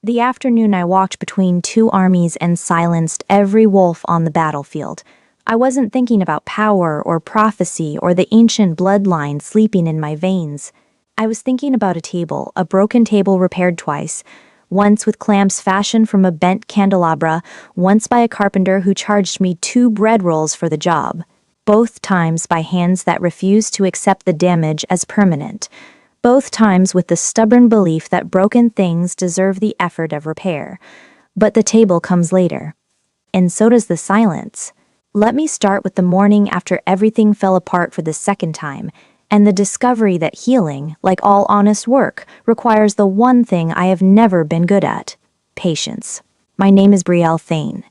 The afternoon I walked between two armies and silenced every wolf on the battlefield. I wasn't thinking about power or prophecy or the ancient bloodline sleeping in my veins. I was thinking about a broken table repaired twice, once with clamps fashioned from a bent candelabra, once by a carpenter who charged me 2 bread rolls for the job, both times by hands that refused to accept the damage as permanent, both times with the stubborn belief that broken things deserve the effort of repair. But the table comes later. And so does the silence. Let me start with the morning after everything fell apart for the second time, and the discovery that healing, like all honest work, requires the one thing I have never been good at: patience. My name is Brielle Thane.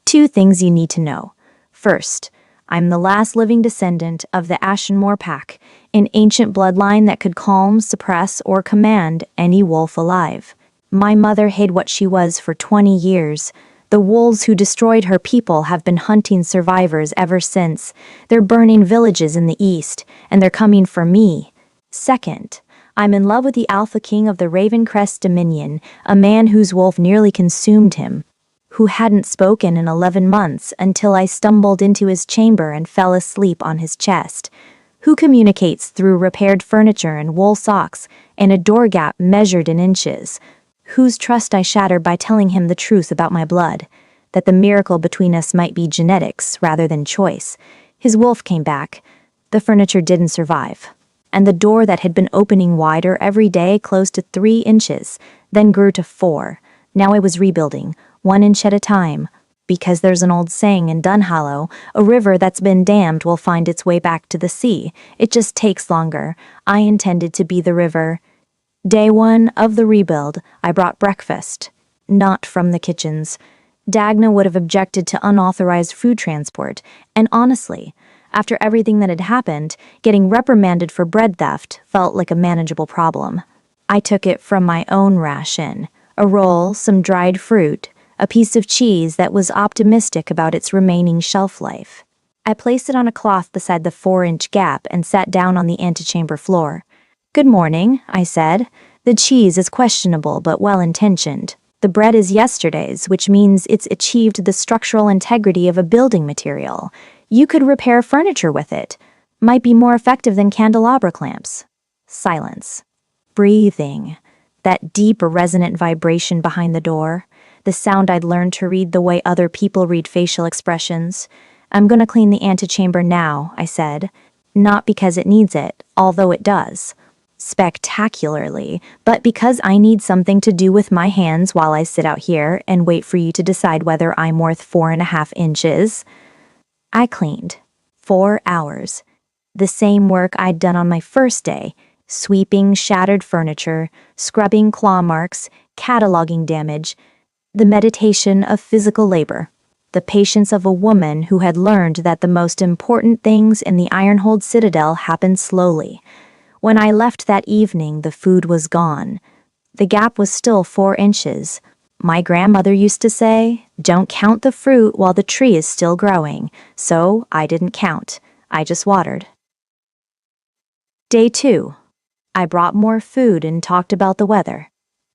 2 things you need to know. First, I'm the last living descendant of the Ashenmore pack, an ancient bloodline that could calm, suppress, or command any wolf alive. My mother hid what she was for 20 years. The wolves who destroyed her people have been hunting survivors ever since. They're burning villages in the east, and they're coming for me. Second, I'm in love with the Alpha King of the Ravencrest Dominion, a man whose wolf nearly consumed him, who hadn't spoken in 11 months until I stumbled into his chamber and fell asleep on his chest, who communicates through repaired furniture and wool socks and a door gap measured in inches, whose trust I shattered by telling him the truth about my blood, that the miracle between us might be genetics rather than choice. His wolf came back. The furniture didn't survive. And the door that had been opening wider every day closed to 3 inches, then grew to 4. Now I was rebuilding, 1 inch at a time. Because there's an old saying in Dunhallow, a river that's been dammed will find its way back to the sea. It just takes longer. I intended to be the river. Day 1 of the rebuild, I brought breakfast. Not from the kitchens. Dagna would have objected to unauthorized food transport, and honestly, after everything that had happened, getting reprimanded for bread theft felt like a manageable problem. I took it from my own ration: a roll, some dried fruit, a piece of cheese that was optimistic about its remaining shelf life. I placed it on a cloth beside the 4-inch gap and sat down on the antechamber floor. "Good morning," I said. "The cheese is questionable but well-intentioned. The bread is yesterday's, which means it's achieved the structural integrity of a building material. You could repair furniture with it. Might be more effective than candelabra clamps." Silence. Breathing. That deep, resonant vibration behind the door. The sound I'd learned to read the way other people read facial expressions. "I'm gonna clean the antechamber now," I said. Not because it needs it, although it does. Spectacularly, but because I need something to do with my hands while I sit out here and wait for you to decide whether I'm worth 4.5 inches. I cleaned. 4 hours. The same work I'd done on my first day: sweeping shattered furniture, scrubbing claw marks, cataloging damage. The meditation of physical labor. The patience of a woman who had learned that the most important things in the Ironhold Citadel happen slowly. When I left that evening, the food was gone. The gap was still 4 inches. My grandmother used to say, "Don't count the fruit while the tree is still growing." So I didn't count. I just watered. Day 2. I brought more food and talked about the weather.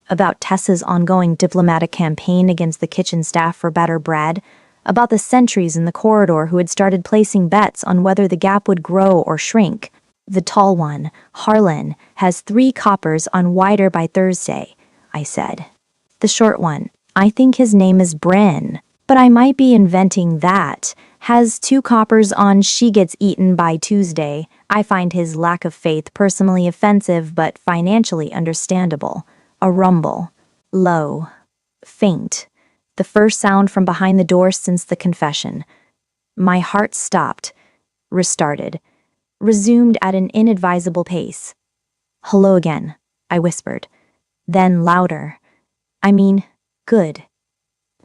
About Tessa's ongoing diplomatic campaign against the kitchen staff for better bread. About the sentries in the corridor who had started placing bets on whether the gap would grow or shrink. "The tall one, Harlan, has 3 coppers on wider by Thursday," I said. "The short one, I think his name is Bryn, but I might be inventing that, has 2 coppers on she gets eaten by Tuesday." I find his lack of faith personally offensive but financially understandable. A rumble. Low. Faint. The first sound from behind the door since the confession. My heart stopped. Restarted. Resumed at an inadvisable pace. "Hello again," I whispered. Then louder. "I mean, good."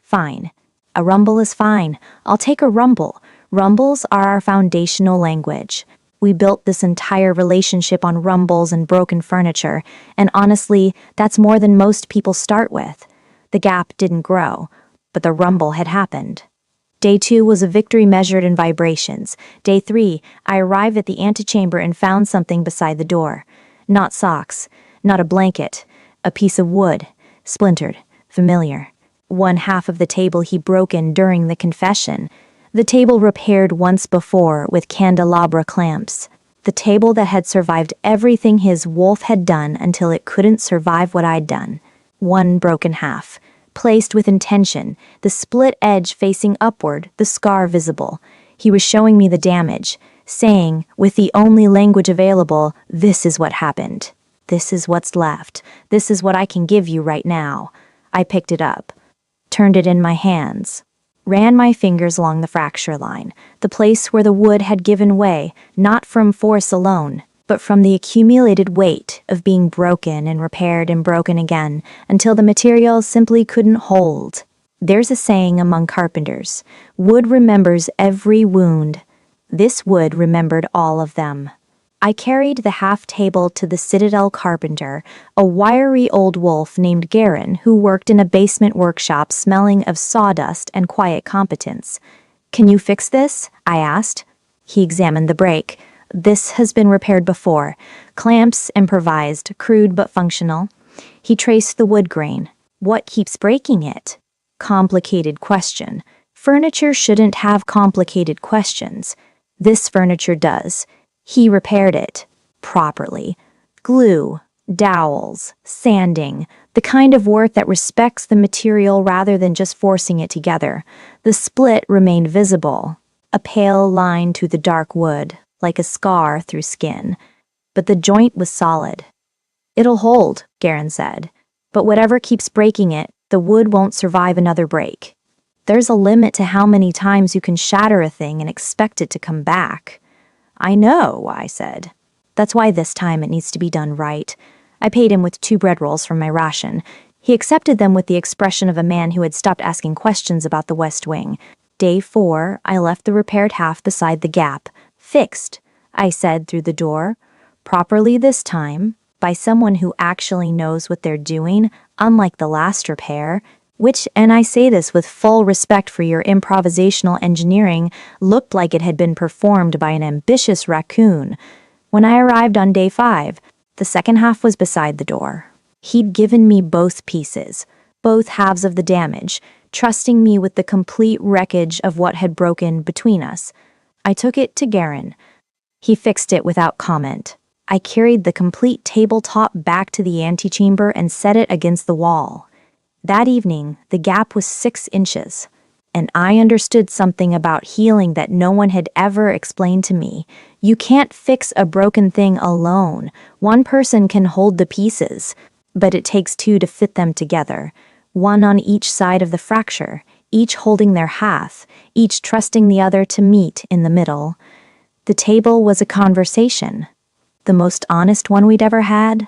"Fine. A rumble is fine. I'll take a rumble. Rumbles are our foundational language. We built this entire relationship on rumbles and broken furniture, and honestly, that's more than most people start with. The gap didn't grow, but the rumble had happened. Day 2 was a victory measured in vibrations. Day 3, I arrived at the antechamber and found something beside the door. Not socks, not a blanket, a piece of wood, splintered, familiar. One half of the table he broken during the confession. The table repaired once before with candelabra clamps. The table that had survived everything his wolf had done until it couldn't survive what I'd done. One broken half. Placed with intention, the split edge facing upward, the scar visible. He was showing me the damage, saying, with the only language available, "This is what happened. This is what's left. This is what I can give you right now." I picked it up, turned it in my hands, ran my fingers along the fracture line, the place where the wood had given way, not from force alone, but from the accumulated weight of being broken and repaired and broken again, until the material simply couldn't hold. There's a saying among carpenters, wood remembers every wound. This wood remembered all of them. I carried the half table to the Citadel carpenter, a wiry old wolf named Garin who worked in a basement workshop smelling of sawdust and quiet competence. "Can you fix this?" I asked. He examined the break. "This has been repaired before. Clamps improvised, crude but functional." He traced the wood grain. "What keeps breaking it?" Complicated question. Furniture shouldn't have complicated questions. This furniture does. He repaired it. Properly. Glue, dowels, sanding, the kind of work that respects the material rather than just forcing it together. The split remained visible, a pale line to the dark wood, like a scar through skin. But the joint was solid. "It'll hold," Garin said. "But whatever keeps breaking it, the wood won't survive another break. There's a limit to how many times you can shatter a thing and expect it to come back." "I know," I said. "That's why this time it needs to be done right." I paid him with 2 bread rolls from my ration. He accepted them with the expression of a man who had stopped asking questions about the West Wing. Day 4, I left the repaired half beside the gap. "Fixed," I said through the door. "Properly this time, by someone who actually knows what they're doing, unlike the last repair, which, and I say this with full respect for your improvisational engineering, looked like it had been performed by an ambitious raccoon. When I arrived on day 5, the second half was beside the door. He'd given me both pieces, both halves of the damage, trusting me with the complete wreckage of what had broken between us. I took it to Garin. He fixed it without comment. I carried the complete tabletop back to the antechamber and set it against the wall. That evening, the gap was 6 inches, and I understood something about healing that no one had ever explained to me. You can't fix a broken thing alone. One person can hold the pieces, but it takes 2 to fit them together, one on each side of the fracture, each holding their half, each trusting the other to meet in the middle. The table was a conversation, the most honest one we'd ever had.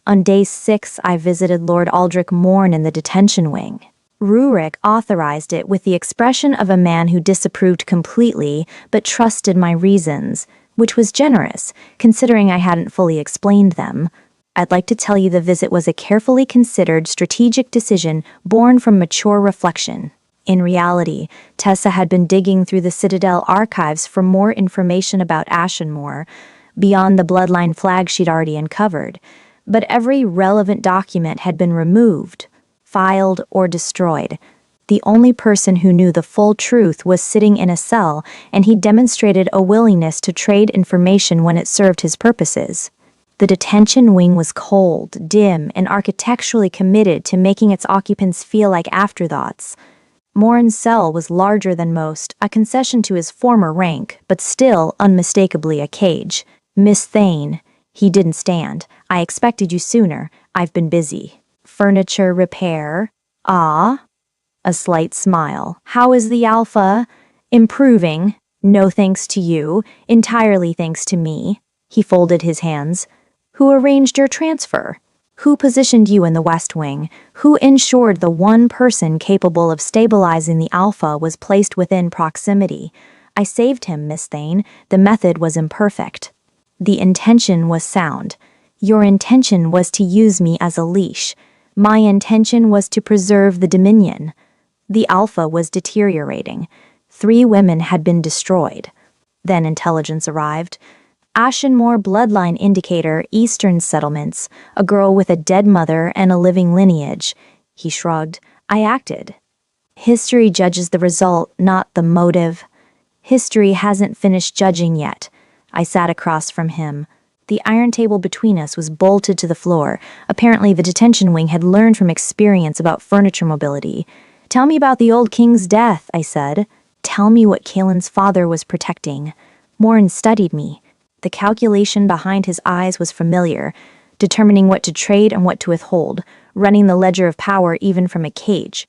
On day 6, I visited Lord Aldrich Morn in the detention wing. Rurik authorized it with the expression of a man who disapproved completely but trusted my reasons, which was generous, considering I hadn't fully explained them. I'd like to tell you the visit was a carefully considered strategic decision born from mature reflection. In reality, Tessa had been digging through the Citadel archives for more information about Ashenmoor, beyond the bloodline flag she'd already uncovered. But every relevant document had been removed, filed, or destroyed. The only person who knew the full truth was sitting in a cell, and he demonstrated a willingness to trade information when it served his purposes. The detention wing was cold, dim, and architecturally committed to making its occupants feel like afterthoughts. Morin's cell was larger than most, a concession to his former rank, but still unmistakably a cage. "Miss Thane," he didn't stand. "I expected you sooner. I've been busy." "Furniture repair." "Ah?" A slight smile. "How is the Alpha?" "Improving. No thanks to you. Entirely thanks to me." He folded his hands. "Who arranged your transfer? Who positioned you in the West Wing? Who ensured the one person capable of stabilizing the Alpha was placed within proximity? I saved him, Miss Thane. The method was imperfect. The intention was sound. Your intention was to use me as a leash. My intention was to preserve the Dominion. The Alpha was deteriorating. 3 women had been destroyed. Then intelligence arrived. Ashenmoor bloodline indicator, Eastern settlements, a girl with a dead mother and a living lineage. He shrugged. I acted. History judges the result, not the motive. History hasn't finished judging yet. I sat across from him. The iron table between us was bolted to the floor. Apparently, the detention wing had learned from experience about furniture mobility. Tell me about the old king's death, I said. Tell me what Kalen's father was protecting. Morin studied me. The calculation behind his eyes was familiar, determining what to trade and what to withhold, running the ledger of power even from a cage.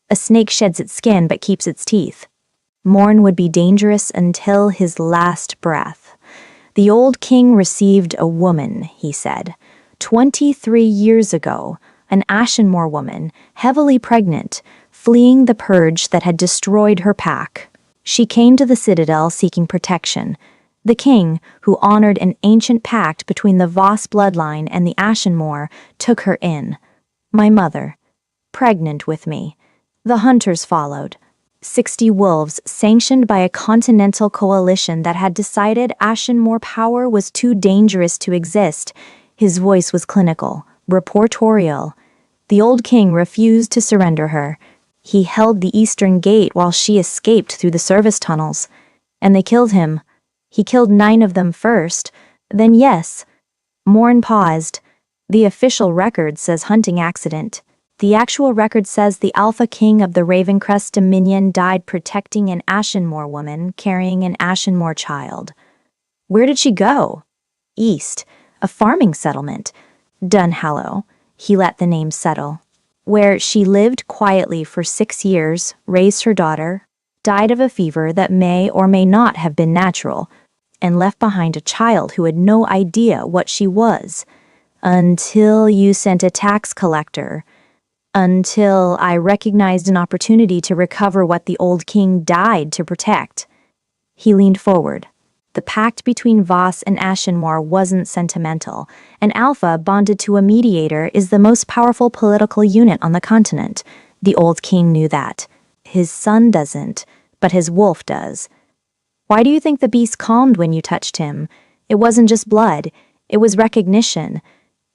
A snake sheds its skin but keeps its teeth. Morn would be dangerous until his last breath. The old king received a woman, he said. 23 years ago, an Ashenmore woman, heavily pregnant, fleeing the purge that had destroyed her pack. She came to the citadel seeking protection. The king, who honored an ancient pact between the Voss bloodline and the Ashenmore, took her in. My mother, pregnant with me. The hunters followed. 60 wolves sanctioned by a continental coalition that had decided Ashenmore power was too dangerous to exist. His voice was clinical, reportorial. The old king refused to surrender her. He held the eastern gate while she escaped through the service tunnels. And they killed him. He killed 9 of them first. Then yes. Morn paused. The official record says hunting accident. The actual record says the Alpha King of the Ravencrest Dominion died protecting an Ashenmore woman carrying an Ashenmore child. Where did she go? East, a farming settlement. Dunhallow. He let the name settle. Where she lived quietly for 6 years, raised her daughter, died of a fever that may or may not have been natural, and left behind a child who had no idea what she was. Until you sent a tax collector. Until I recognized an opportunity to recover what the old king died to protect. He leaned forward. The pact between Voss and Ashenmore wasn't sentimental. An alpha bonded to a mediator is the most powerful political unit on the continent. The old king knew that. His son doesn't, but his wolf does. Why do you think the beast calmed when you touched him? It wasn't just blood. It was recognition.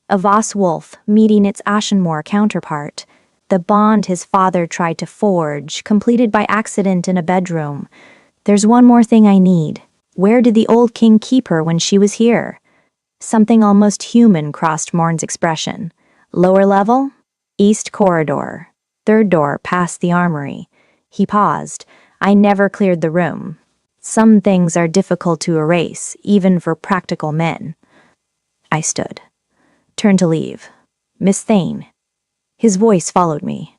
A Voss wolf meeting its Ashenmore counterpart. The bond his father tried to forge, completed by accident in a bedroom. There's one more thing I need. Where did the old king keep her when she was here? Something almost human crossed Morn's expression. Lower level? East corridor. 3rd door past the armory. He paused. I never cleared the room. Some things are difficult to erase, even for practical men. I stood. Turned to leave. Miss Thane. His voice followed me.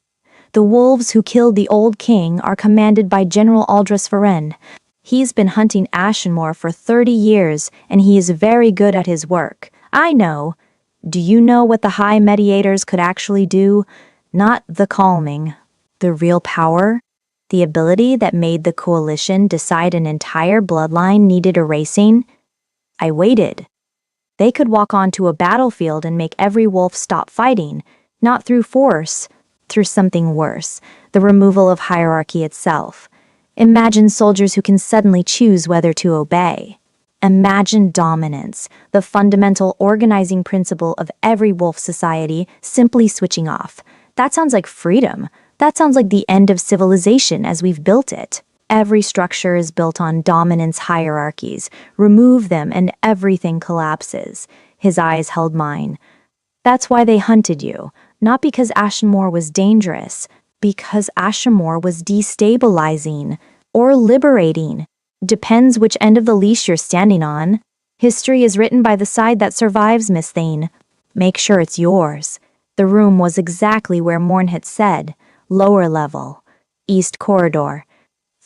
The wolves who killed the old king are commanded by General Aldris Varen. He's been hunting Ashenmore for 30 years, and he is very good at his work. I know. Do you know what the High Mediators could actually do? Not the calming. The real power? The ability that made the coalition decide an entire bloodline needed erasing? I waited. They could walk onto a battlefield and make every wolf stop fighting, not through force, through something worse, the removal of hierarchy itself. Imagine soldiers who can suddenly choose whether to obey. Imagine dominance, the fundamental organizing principle of every wolf society simply switching off. That sounds like freedom. That sounds like the end of civilization as we've built it. Every structure is built on dominance hierarchies. Remove them and everything collapses. His eyes held mine. That's why they hunted you. Not because Ashenmore was dangerous. Because Ashenmore was destabilizing. Or liberating. Depends which end of the leash you're standing on. History is written by the side that survives, Miss Thane. Make sure it's yours. The room was exactly where Morn had said. Lower level. East corridor.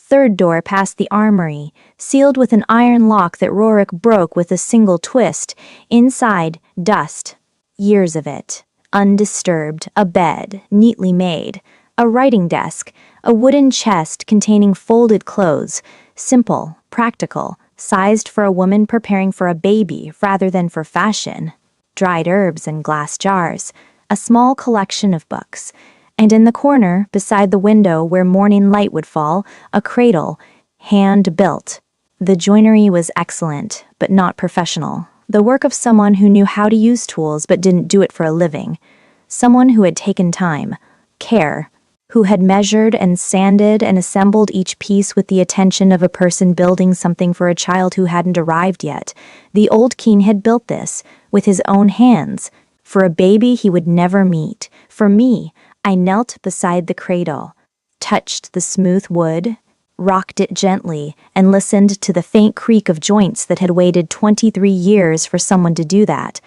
3rd door past the armory, sealed with an iron lock that Rorik broke with a single twist. Inside, dust. Years of it. Undisturbed, a bed, neatly made. A writing desk, a wooden chest containing folded clothes. Simple, practical, sized for a woman preparing for a baby rather than for fashion. Dried herbs and glass jars. A small collection of books. And in the corner, beside the window where morning light would fall, a cradle, hand-built. The joinery was excellent, but not professional. The work of someone who knew how to use tools but didn't do it for a living. Someone who had taken time. care, who had measured and sanded and assembled each piece with the attention of a person building something for a child who hadn't arrived yet. The old king had built this, with his own hands, for a baby he would never meet. For me, I knelt beside the cradle, touched the smooth wood, rocked it gently, and listened to the faint creak of joints that had waited 23 years for someone to do that.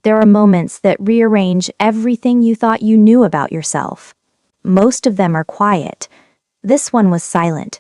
There are moments that rearrange everything you thought you knew about yourself. Most of them are quiet. This one was silent.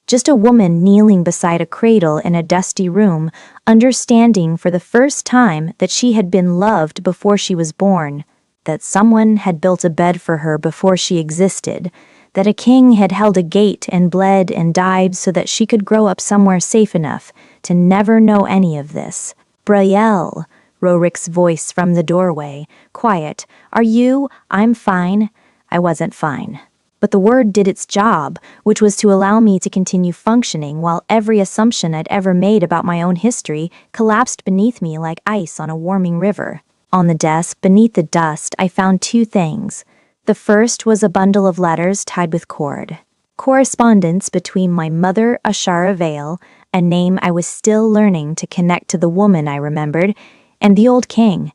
Just a woman kneeling beside a cradle in a dusty room, understanding for the first time that she had been loved before she was born, that someone had built a bed for her before she existed, that a king had held a gate and bled and died so that she could grow up somewhere safe enough to never know any of this. Brielle, Rorik's voice from the doorway. Quiet. Are you? I'm fine. I wasn't fine. But the word did its job, which was to allow me to continue functioning while every assumption I'd ever made about my own history collapsed beneath me like ice on a warming river. On the desk, beneath the dust, I found two things. The first was a bundle of letters tied with cord. Correspondence between my mother, Ashara Vale, a name I was still learning to connect to the woman I remembered, and the old king.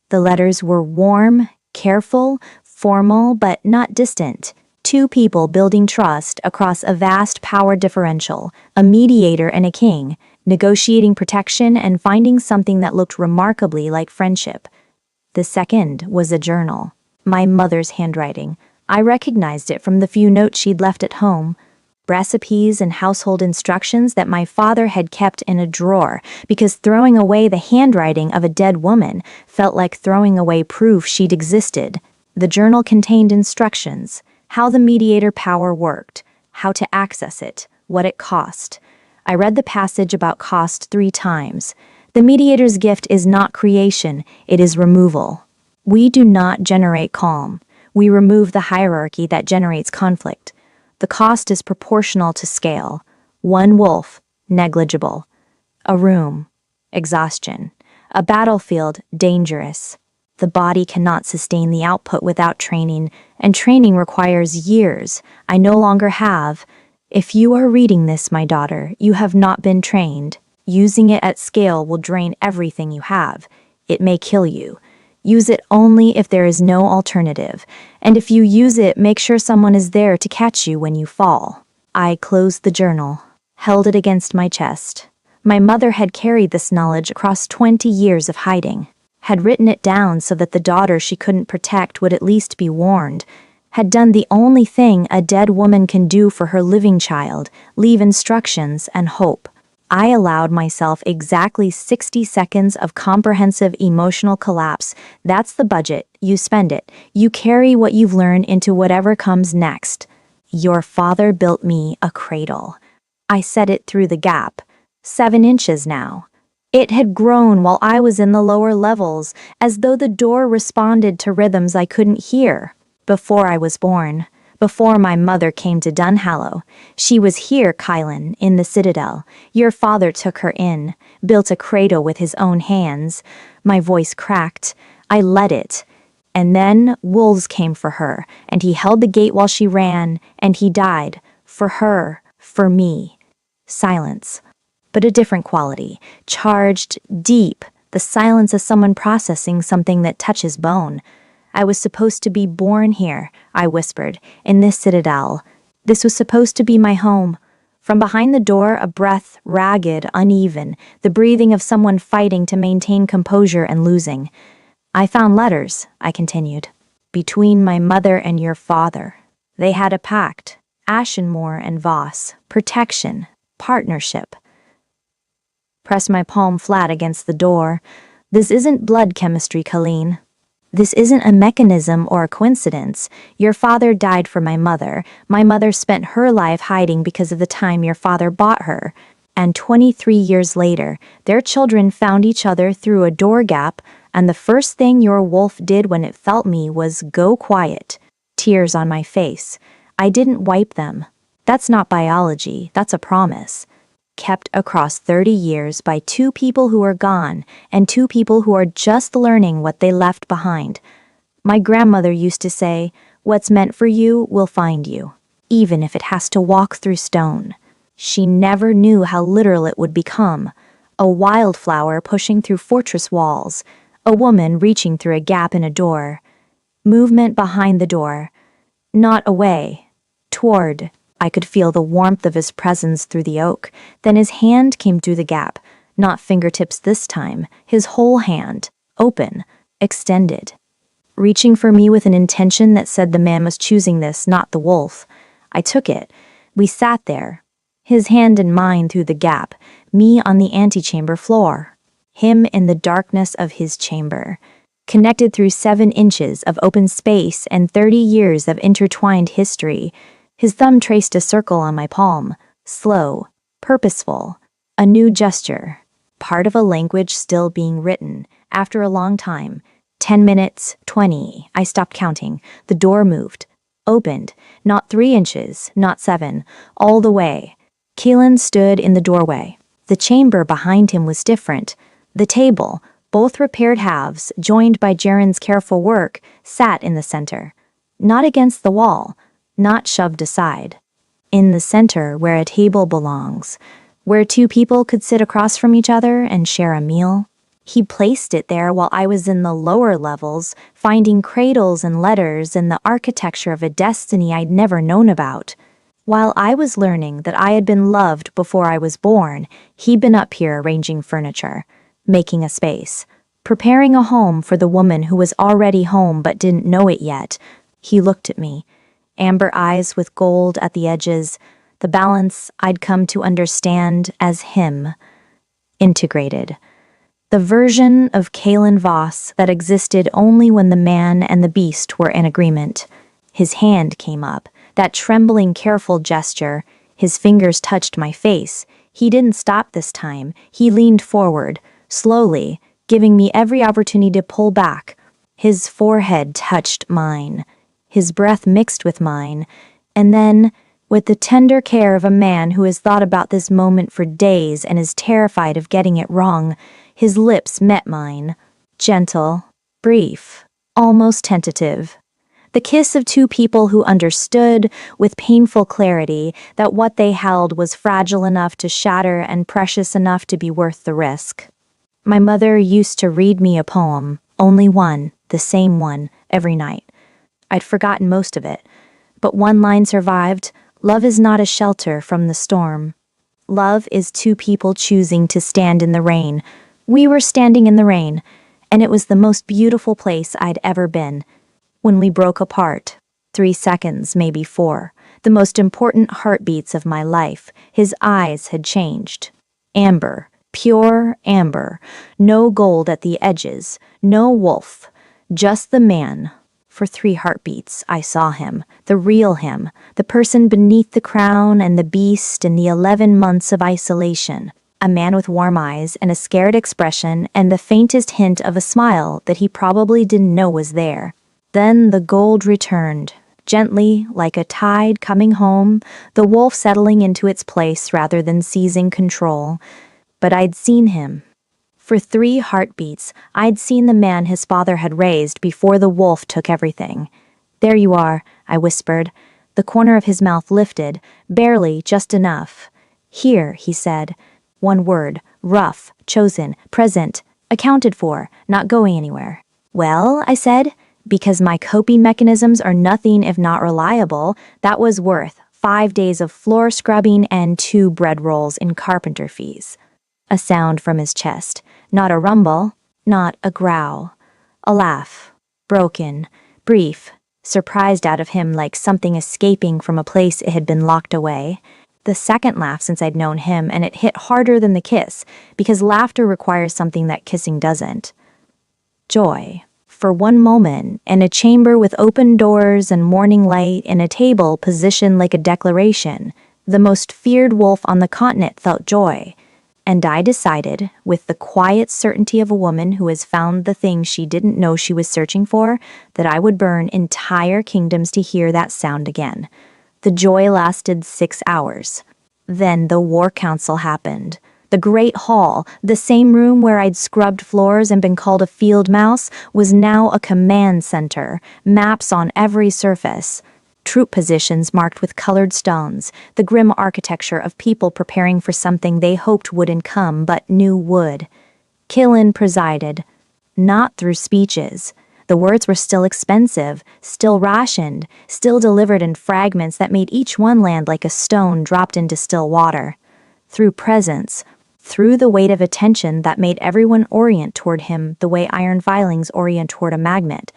The letters were warm, careful, formal, but not distant. Two people building trust across a vast power differential, a mediator and a king, negotiating protection and finding something that looked remarkably like friendship. The second was a journal. My mother's handwriting. I recognized it from the few notes she'd left at home. Recipes and household instructions that my father had kept in a drawer, because throwing away the handwriting of a dead woman felt like throwing away proof she'd existed. The journal contained instructions, how the mediator power worked, how to access it, what it cost. I read the passage about cost 3 times. The mediator's gift is not creation, it is removal. We do not generate calm. We remove the hierarchy that generates conflict. The cost is proportional to scale. 1 wolf, negligible. A room, exhaustion. A battlefield, dangerous. The body cannot sustain the output without training, and training requires years. I no longer have. If you are reading this, my daughter, you have not been trained. Using it at scale will drain everything you have. It may kill you. Use it only if there is no alternative, and if you use it, make sure someone is there to catch you when you fall. I closed the journal, held it against my chest. My mother had carried this knowledge across 20 years of hiding, had written it down so that the daughter she couldn't protect would at least be warned, had done the only thing a dead woman can do for her living child, leave instructions and hope. I allowed myself exactly 60 seconds of comprehensive emotional collapse. That's the budget. You spend it. You carry what you've learned into whatever comes next. Your father built me a cradle. I set it through the gap. 7 inches now. It had grown while I was in the lower levels, as though the door responded to rhythms I couldn't hear. Before I was born, before my mother came to Dunhallow, she was here, Kylan, in the Citadel. Your father took her in, built a cradle with his own hands. My voice cracked. I let it. And then wolves came for her, and he held the gate while she ran, and he died. For her, for me. Silence. But a different quality, charged, deep, the silence of someone processing something that touches bone. I was supposed to be born here, I whispered, in this citadel. This was supposed to be my home. From behind the door, a breath, ragged, uneven, the breathing of someone fighting to maintain composure and losing. I found letters, I continued, between my mother and your father. They had a pact, Ashenmore and Voss, protection, partnership. Press my palm flat against the door. This isn't blood chemistry, Colleen. This isn't a mechanism or a coincidence. Your father died for my mother. My mother spent her life hiding because of the time your father bought her. And 23 years later, their children found each other through a door gap, and the first thing your wolf did when it felt me was go quiet. Tears on my face. I didn't wipe them. That's not biology, that's a promise. Kept across 30 years by 2 people who are gone and 2 people who are just learning what they left behind. My grandmother used to say, What's meant for you will find you, even if it has to walk through stone. She never knew how literal it would become. A wildflower pushing through fortress walls, a woman reaching through a gap in a door. Movement behind the door. Not away. Toward. I could feel the warmth of his presence through the oak. Then his hand came through the gap. Not fingertips this time. His whole hand. Open. Extended. Reaching for me with an intention that said the man was choosing this, not the wolf. I took it. We sat there. His hand in mine through the gap. Me on the antechamber floor. Him in the darkness of his chamber. Connected through 7 inches of open space and 30 years of intertwined history. His thumb traced a circle on my palm. Slow. Purposeful. A new gesture. Part of a language still being written. After a long time. 10 minutes, 20. I stopped counting. The door moved. Opened. Not 3 inches, not 7. All the way. Keelan stood in the doorway. The chamber behind him was different. The table, both repaired halves, joined by Jaren's careful work, sat in the center. Not against the wall. Not shoved aside. In the center where a table belongs. Where 2 people could sit across from each other and share a meal. He placed it there while I was in the lower levels, finding cradles and letters and the architecture of a destiny I'd never known about. While I was learning that I had been loved before I was born, he'd been up here arranging furniture, making a space, preparing a home for the woman who was already home but didn't know it yet. He looked at me, amber eyes with gold at the edges, the balance I'd come to understand as him. Integrated. The version of Kalen Voss that existed only when the man and the beast were in agreement. His hand came up, that trembling, careful gesture. His fingers touched my face. He didn't stop this time. He leaned forward, slowly, giving me every opportunity to pull back. His forehead touched mine. His breath mixed with mine. And then, with the tender care of a man who has thought about this moment for days and is terrified of getting it wrong, his lips met mine. Gentle, brief, almost tentative. The kiss of 2 people who understood, with painful clarity, that what they held was fragile enough to shatter and precious enough to be worth the risk. My mother used to read me a poem, only one, the same one, every night. I'd forgotten most of it, but one line survived. Love is not a shelter from the storm. Love is 2 people choosing to stand in the rain. We were standing in the rain, and it was the most beautiful place I'd ever been. When we broke apart, 3 seconds, maybe 4, the most important heartbeats of my life, his eyes had changed. Amber, pure amber, no gold at the edges, no wolf, just the man. For 3 heartbeats, I saw him, the real him, the person beneath the crown and the beast in the 11 months of isolation. A man with warm eyes and a scared expression and the faintest hint of a smile that he probably didn't know was there. Then the gold returned, gently, like a tide coming home, the wolf settling into its place rather than seizing control. But I'd seen him. For 3 heartbeats, I'd seen the man his father had raised before the wolf took everything. There you are, I whispered. The corner of his mouth lifted, barely, just enough. Here, he said. One word, rough, chosen, present, accounted for, not going anywhere. Well, I said, because my coping mechanisms are nothing if not reliable, that was worth 5 days of floor scrubbing and 2 bread rolls in carpenter fees. A sound from his chest, not a rumble, not a growl. A laugh, broken, brief, surprised out of him like something escaping from a place it had been locked away. The second laugh since I'd known him, and it hit harder than the kiss, because laughter requires something that kissing doesn't. Joy. For one moment, in a chamber with open doors and morning light and a table positioned like a declaration, the most feared wolf on the continent felt joy. And I decided, with the quiet certainty of a woman who has found the thing she didn't know she was searching for, that I would burn entire kingdoms to hear that sound again. The joy lasted 6 hours. Then the war council happened. The great hall, the same room where I'd scrubbed floors and been called a field mouse, was now a command center, maps on every surface. Troop positions marked with colored stones, the grim architecture of people preparing for something they hoped wouldn't come but knew would. Killin presided, not through speeches. The words were still expensive, still rationed, still delivered in fragments that made each one land like a stone dropped into still water. Through presence, through the weight of attention that made everyone orient toward him the way iron filings orient toward a magnet.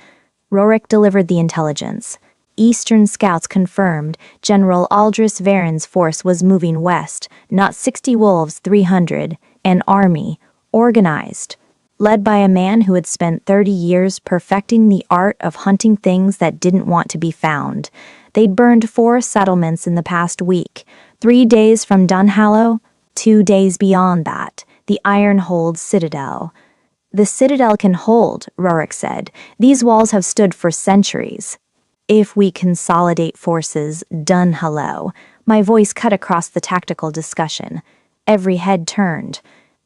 Rorik delivered the intelligence. Eastern scouts confirmed General Aldris Varen's force was moving west, not 60 wolves, 300, an army, organized, led by a man who had spent 30 years perfecting the art of hunting things that didn't want to be found. They'd burned 4 settlements in the past week, 3 days from Dunhallow, 2 days beyond that, the Ironhold Citadel. The Citadel can hold, Rorik said. These walls have stood for centuries. If we consolidate forces, Dunhallow. My voice cut across the tactical discussion. Every head turned.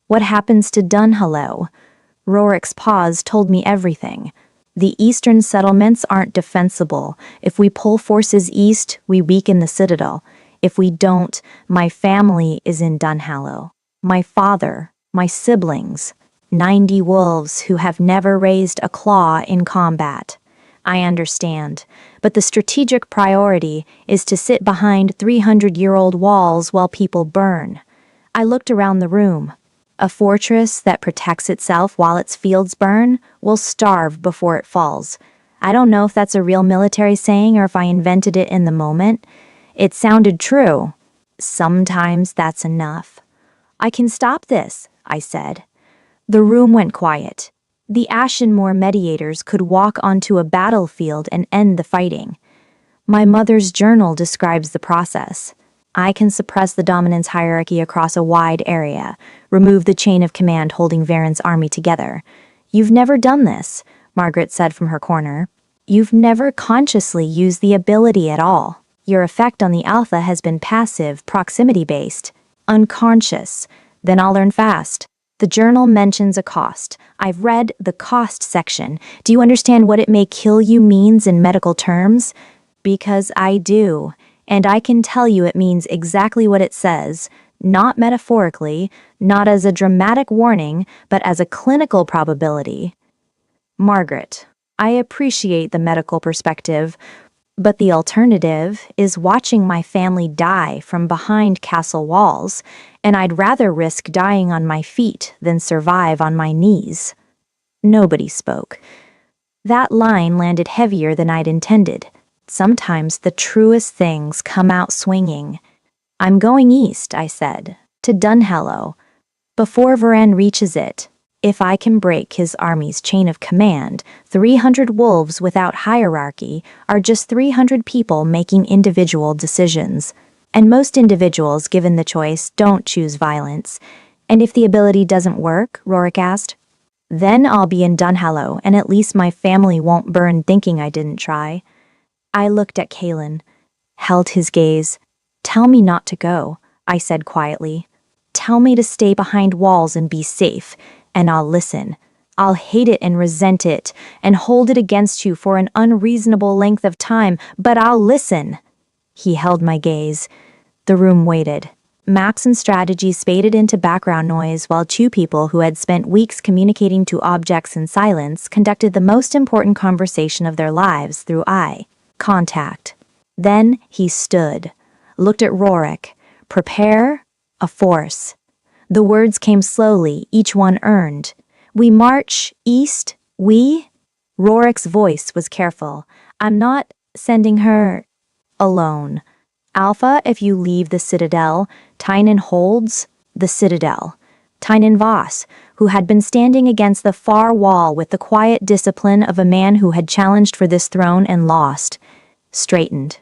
What happens to Dunhallow? Rorik's pause told me everything. The eastern settlements aren't defensible. If we pull forces east, we weaken the citadel. If we don't, my family is in Dunhallow. My father, my siblings, 90 wolves who have never raised a claw in combat. I understand, but the strategic priority is to sit behind 300-year-old walls while people burn. I looked around the room. A fortress that protects itself while its fields burn will starve before it falls. I don't know if that's a real military saying or if I invented it in the moment. It sounded true. Sometimes that's enough. I can stop this, I said. The room went quiet. The Ashenmoor mediators could walk onto a battlefield and end the fighting. My mother's journal describes the process. I can suppress the dominance hierarchy across a wide area, remove the chain of command holding Varen's army together. You've never done this, Margaret said from her corner. You've never consciously used the ability at all. Your effect on the Alpha has been passive, proximity-based, unconscious. Then I'll learn fast. The journal mentions a cost. I've read the cost section. Do you understand what it may kill you means in medical terms? Because I do. And I can tell you it means exactly what it says, not metaphorically, not as a dramatic warning, but as a clinical probability. Margaret, I appreciate the medical perspective, but the alternative is watching my family die from behind castle walls, and I'd rather risk dying on my feet than survive on my knees. Nobody spoke. That line landed heavier than I'd intended. Sometimes the truest things come out swinging. I'm going east, I said, to Dunhallow. Before Varen reaches it, if I can break his army's chain of command, 300 wolves without hierarchy are just 300 people making individual decisions. And most individuals, given the choice, don't choose violence. And if the ability doesn't work, Rorik asked, then I'll be in Dunhallow, and at least my family won't burn thinking I didn't try. I looked at Kalen, held his gaze. Tell me not to go, I said quietly. Tell me to stay behind walls and be safe, and I'll listen. I'll hate it and resent it, and hold it against you for an unreasonable length of time, but I'll listen. He held my gaze. The room waited. Maps and strategies faded into background noise while 2 people who had spent weeks communicating to objects in silence conducted the most important conversation of their lives through eye contact. Then he stood, looked at Rorik. Prepare, a force. The words came slowly, each one earned. We march east, we? Rorik's voice was careful. I'm not sending her alone. Alpha, if you leave the Citadel, Tynan holds the Citadel. Tynan Voss, who had been standing against the far wall with the quiet discipline of a man who had challenged for this throne and lost, straightened.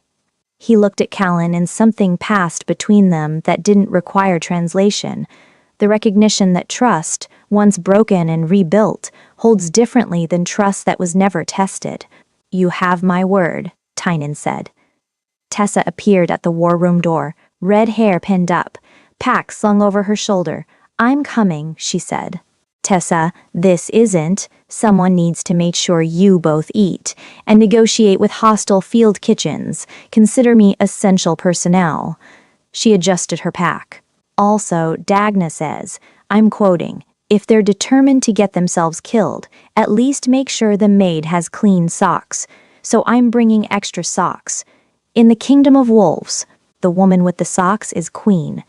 He looked at Callan and something passed between them that didn't require translation. The recognition that trust, once broken and rebuilt, holds differently than trust that was never tested. You have my word, Tynan said. Tessa appeared at the war room door, red hair pinned up, pack slung over her shoulder. I'm coming, she said. Tessa, this isn't. Someone needs to make sure you both eat and negotiate with hostile field kitchens. Consider me essential personnel. She adjusted her pack. Also, Dagna says, I'm quoting, if they're determined to get themselves killed, at least make sure the maid has clean socks. So I'm bringing extra socks. In the kingdom of wolves, the woman with the socks is queen.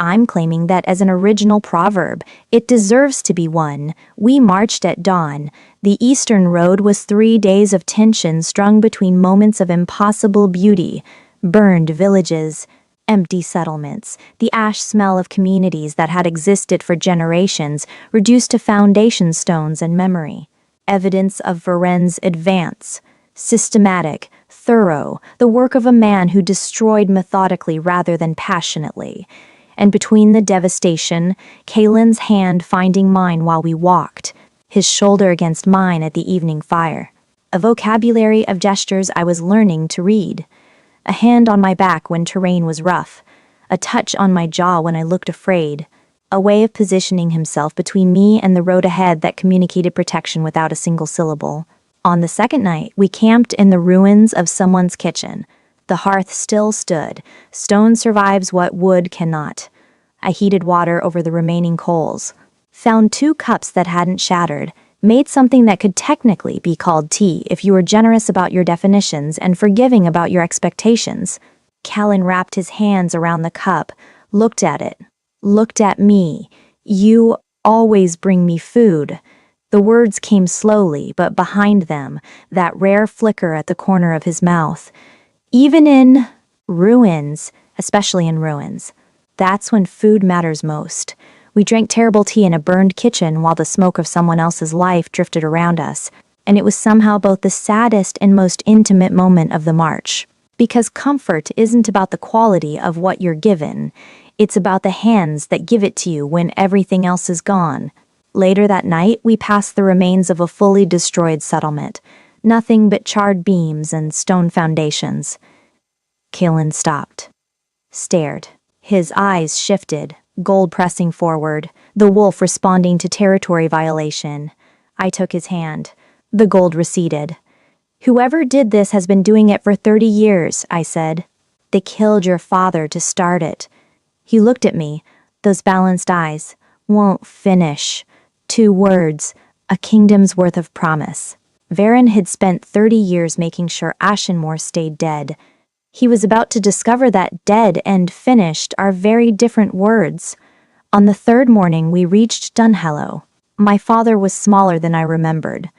I'm claiming that as an original proverb. It deserves to be one. We marched at dawn. The Eastern Road was 3 days of tension strung between moments of impossible beauty. Burned villages, empty settlements, the ash smell of communities that had existed for generations, reduced to foundation stones and memory. Evidence of Varen's advance. Systematic, thorough, the work of a man who destroyed methodically rather than passionately. And between the devastation, Kalen's hand finding mine while we walked, his shoulder against mine at the evening fire. A vocabulary of gestures I was learning to read. A hand on my back when terrain was rough. A touch on my jaw when I looked afraid. A way of positioning himself between me and the road ahead that communicated protection without a single syllable. On the second night, we camped in the ruins of someone's kitchen. The hearth still stood. Stone survives what wood cannot. I heated water over the remaining coals. Found 2 cups that hadn't shattered. Made something that could technically be called tea if you were generous about your definitions and forgiving about your expectations. Callan wrapped his hands around the cup, looked at it. Looked at me. You always bring me food. The words came slowly, but behind them, that rare flicker at the corner of his mouth. Even in ruins, especially in ruins, that's when food matters most. We drank terrible tea in a burned kitchen while the smoke of someone else's life drifted around us, and it was somehow both the saddest and most intimate moment of the march. Because comfort isn't about the quality of what you're given, it's about the hands that give it to you when everything else is gone. Later that night, we passed the remains of a fully destroyed settlement. Nothing but charred beams and stone foundations. Kalen stopped. Stared. His eyes shifted, gold pressing forward, the wolf responding to territory violation. I took his hand. The gold receded. Whoever did this has been doing it for 30 years, I said. They killed your father to start it. He looked at me, those balanced eyes. Won't finish. 2 words, a kingdom's worth of promise. Varen had spent 30 years making sure Ashenmore stayed dead. He was about to discover that dead and finished are very different words. On the 3rd morning, we reached Dunhello. My father was smaller than I remembered.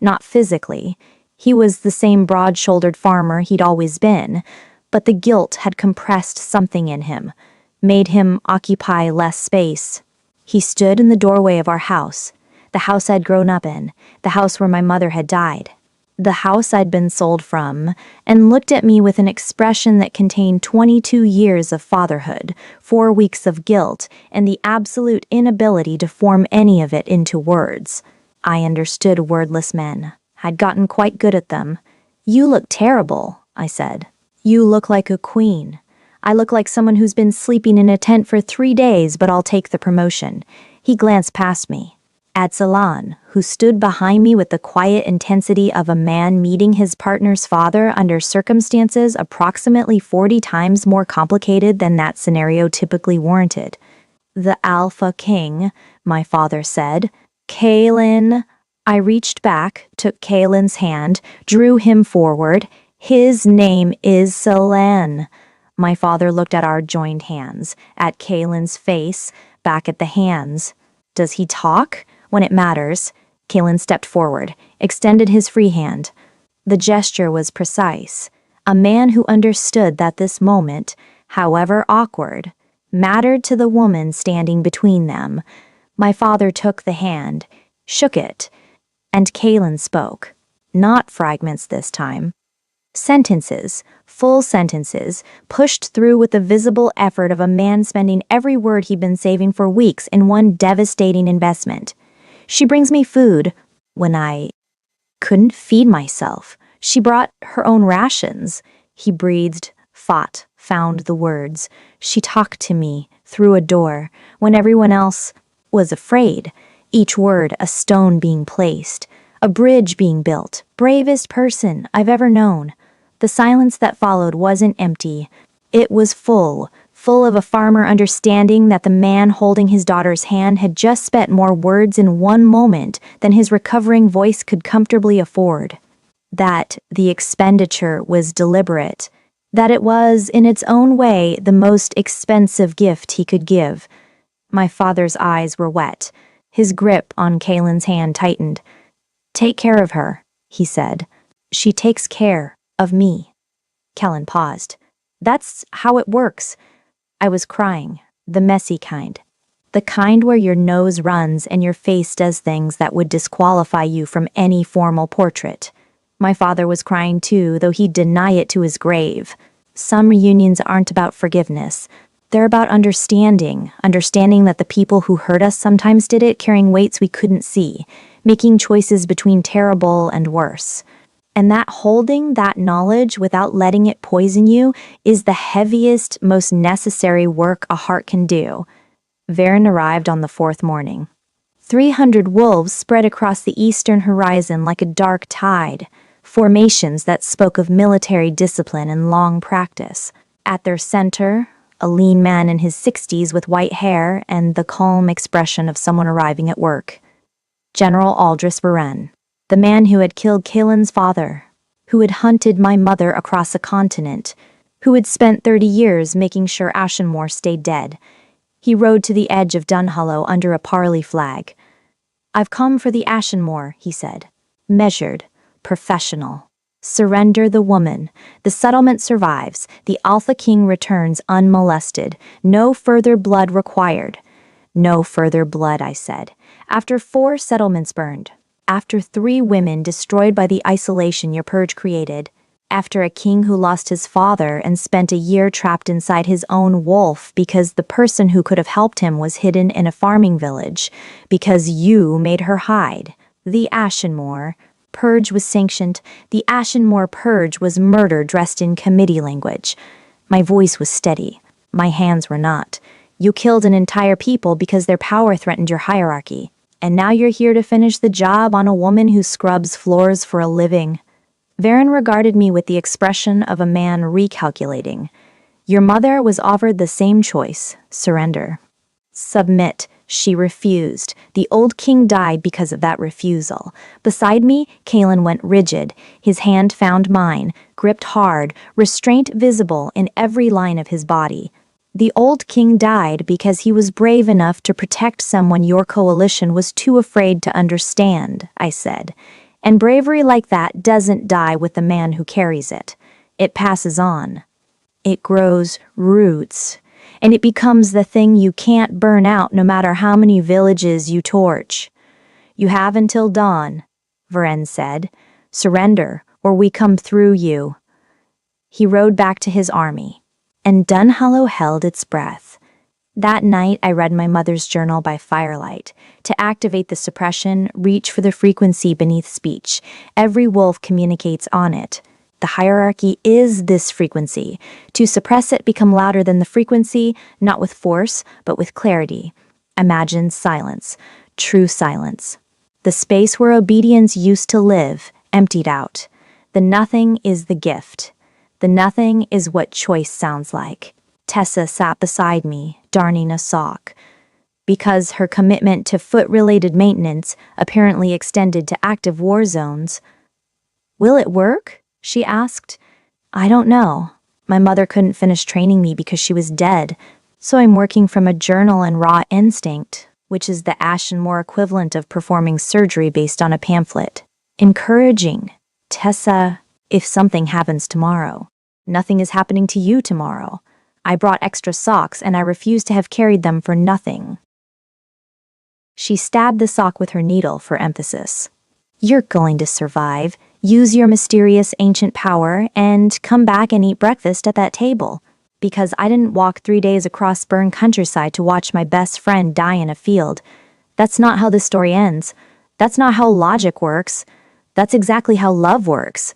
Not physically. He was the same broad-shouldered farmer he'd always been, but the guilt had compressed something in him, made him occupy less space. He stood in the doorway of our house, the house I'd grown up in, the house where my mother had died, the house I'd been sold from, and looked at me with an expression that contained 22 years of fatherhood, 4 weeks of guilt, and the absolute inability to form any of it into words. I understood wordless men. I'd gotten quite good at them. You look terrible, I said. You look like a queen. I look like someone who's been sleeping in a tent for 3 days, but I'll take the promotion. He glanced past me. Adsalan, who stood behind me with the quiet intensity of a man meeting his partner's father under circumstances approximately 40 times more complicated than that scenario typically warranted. The Alpha King, my father said. Kalen. I reached back, took Kalen's hand, drew him forward. His name is Selan. My father looked at our joined hands, at Kalen's face, back at the hands. Does he talk? When it matters. Kalen stepped forward, extended his free hand. The gesture was precise. A man who understood that this moment, however awkward, mattered to the woman standing between them. My father took the hand, shook it, and Kalen spoke. Not fragments this time. Sentences, full sentences, pushed through with the visible effort of a man spending every word he'd been saving for weeks in one devastating investment. She brings me food when I couldn't feed myself. She brought her own rations. He breathed, fought, found the words. She talked to me through a door when everyone else was afraid. Each word a stone being placed, a bridge being built, bravest person I've ever known. The silence that followed wasn't empty. It was full of a farmer understanding that the man holding his daughter's hand had just spent more words in one moment than his recovering voice could comfortably afford. That the expenditure was deliberate. That it was, in its own way, the most expensive gift he could give. My father's eyes were wet. His grip on Kaylin's hand tightened. "Take care of her," he said. "She takes care of me." Kellen paused. "That's how it works." I was crying, the messy kind. The kind where your nose runs and your face does things that would disqualify you from any formal portrait. My father was crying too, though he'd deny it to his grave. Some reunions aren't about forgiveness. They're about understanding that the people who hurt us sometimes did it carrying weights we couldn't see, making choices between terrible and worse. And that holding that knowledge without letting it poison you is the heaviest, most necessary work a heart can do. Varen arrived on the fourth morning. 300 wolves spread across the eastern horizon like a dark tide, formations that spoke of military discipline and long practice. At their center, a lean man in his 60s with white hair and the calm expression of someone arriving at work. General Aldris Beren. The man who had killed Kaylin's father, who had hunted my mother across a continent, who had spent 30 years making sure Ashenmore stayed dead. He rode to the edge of Dunhollow under a parley flag. "I've come for the Ashenmore," he said. Measured, professional. "Surrender the woman. The settlement survives. The Alpha King returns unmolested. No further blood required." "No further blood," I said. "After 4 settlements burned. After 3 women destroyed by the isolation your purge created, after a king who lost his father and spent a year trapped inside his own wolf because the person who could have helped him was hidden in a farming village, because you made her hide. The Ashenmore purge was sanctioned. The Ashenmore purge was murder dressed in committee language." My voice was steady. My hands were not. "You killed an entire people because their power threatened your hierarchy. And now you're here to finish the job on a woman who scrubs floors for a living." Varen regarded me with the expression of a man recalculating. "Your mother was offered the same choice, surrender. Submit." She refused. The old king died because of that refusal. Beside me, Kaylin went rigid. His hand found mine, gripped hard, restraint visible in every line of his body. "The old king died because he was brave enough to protect someone your coalition was too afraid to understand," I said. "And bravery like that doesn't die with the man who carries it. It passes on. It grows roots, and it becomes the thing you can't burn out no matter how many villages you torch." "You have until dawn," Varen said. "Surrender, or we come through you." He rode back to his army. And Dunhollow held its breath. That night, I read my mother's journal by firelight. To activate the suppression, reach for the frequency beneath speech. Every wolf communicates on it. The hierarchy is this frequency. To suppress it, become louder than the frequency, not with force, but with clarity. Imagine silence, true silence. The space where obedience used to live, emptied out. The nothing is the gift. The nothing is what choice sounds like. Tessa sat beside me, darning a sock. Because her commitment to foot-related maintenance apparently extended to active war zones. "Will it work?" she asked. "I don't know. My mother couldn't finish training me because she was dead, so I'm working from a journal and raw instinct, which is the Ashenmore equivalent of performing surgery based on a pamphlet. Encouraging. Tessa, if something happens tomorrow, nothing is happening to you tomorrow. I brought extra socks and I refuse to have carried them for nothing." She stabbed the sock with her needle for emphasis. "You're going to survive. Use your mysterious ancient power and come back and eat breakfast at that table. Because I didn't walk 3 days across burned countryside to watch my best friend die in a field. That's not how this story ends. That's not how logic works. That's exactly how love works.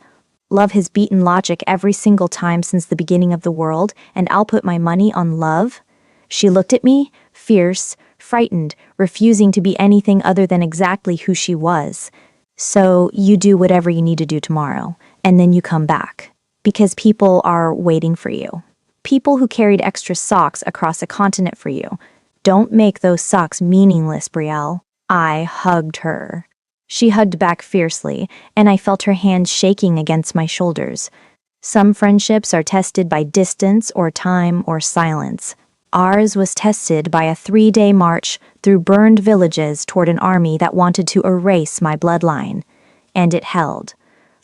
Love has beaten logic every single time since the beginning of the world, and I'll put my money on love." She looked at me, fierce, frightened, refusing to be anything other than exactly who she was. So you do whatever you need to do tomorrow, and then you come back. Because people are waiting for you. People who carried extra socks across a continent for you. Don't make those socks meaningless, Brielle. I hugged her. She hugged back fiercely, and I felt her hand shaking against my shoulders. Some friendships are tested by distance or time or silence. Ours was tested by a 3-day march through burned villages toward an army that wanted to erase my bloodline. And it held.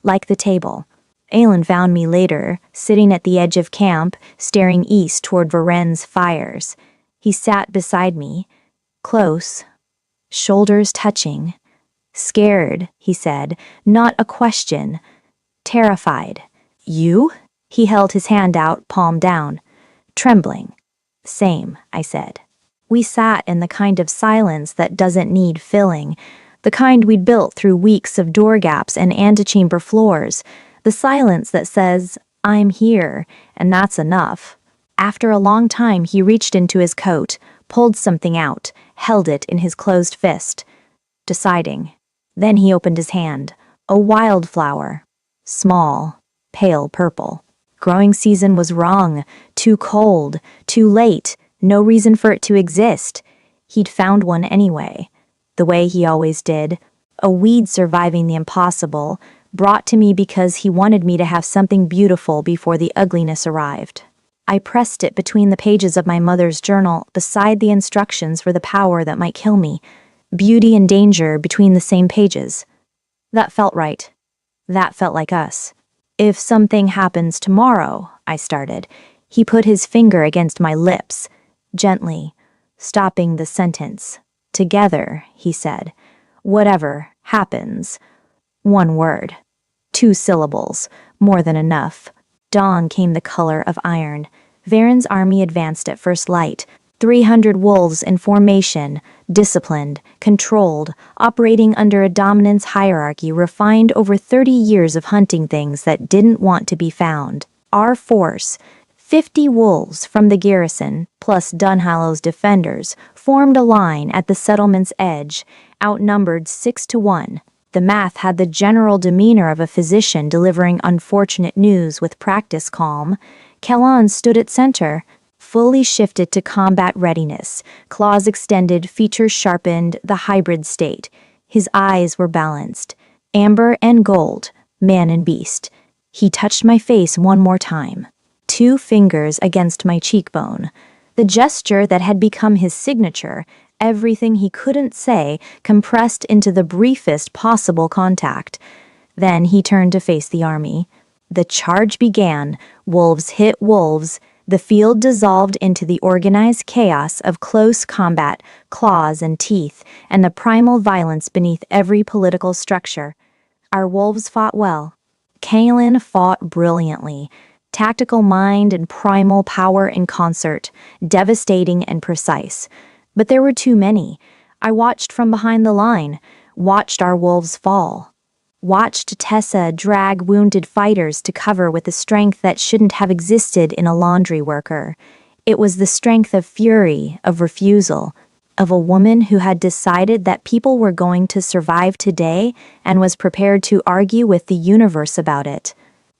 Like the table. Aelin found me later, sitting at the edge of camp, staring east toward Varen's fires. He sat beside me, close, shoulders touching. Scared, he said, not a question. Terrified. You? He held his hand out, palm down. Trembling. Same, I said. We sat in the kind of silence that doesn't need filling, the kind we'd built through weeks of door gaps and antechamber floors, the silence that says, I'm here, and that's enough. After a long time, he reached into his coat, pulled something out, held it in his closed fist, deciding. Then he opened his hand, a wildflower, small, pale purple. Growing season was wrong, too cold, too late, no reason for it to exist. He'd found one anyway, the way he always did, a weed surviving the impossible, brought to me because he wanted me to have something beautiful before the ugliness arrived. I pressed it between the pages of my mother's journal beside the instructions for the power that might kill me, beauty and danger between the same pages. That felt right. That felt like us. If something happens tomorrow, I started. He put his finger against my lips, gently, stopping the sentence. Together, he said. Whatever happens. One word. 2 syllables. More than enough. Dawn came the color of iron. Varen's army advanced at first light. 300 wolves in formation, disciplined, controlled, operating under a dominance hierarchy refined over 30 years of hunting things that didn't want to be found. Our force, 50 wolves from the garrison, plus Dunhallow's defenders, formed a line at the settlement's edge, outnumbered 6 to 1. The math had the general demeanor of a physician delivering unfortunate news with practice calm. Kellan stood at center, fully shifted to combat readiness, claws extended, features sharpened, the hybrid state. His eyes were balanced, amber and gold, man and beast. He touched my face one more time, 2 fingers against my cheekbone. The gesture that had become his signature, everything he couldn't say, compressed into the briefest possible contact. Then he turned to face the army. The charge began, wolves hit wolves. The field dissolved into the organized chaos of close combat, claws and teeth, and the primal violence beneath every political structure. Our wolves fought well. Kaelin fought brilliantly. Tactical mind and primal power in concert, devastating and precise. But there were too many. I watched from behind the line, watched our wolves fall. Watched Tessa drag wounded fighters to cover with a strength that shouldn't have existed in a laundry worker. It was the strength of fury, of refusal, of a woman who had decided that people were going to survive today and was prepared to argue with the universe about it.